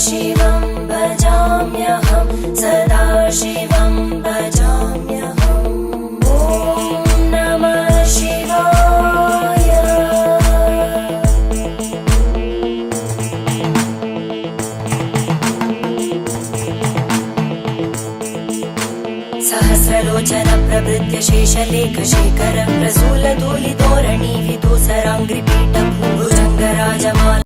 शिवं भजाम्यहं सदा शिवं भजाम्यहम् ॐ नमः शिवाय। सहस्रलोचन प्रभृत्य शेषलेखशेखर प्रसूलधूलिधोरणि विदूसराङ्घ्रिपीठ भुजङ्गराजमाला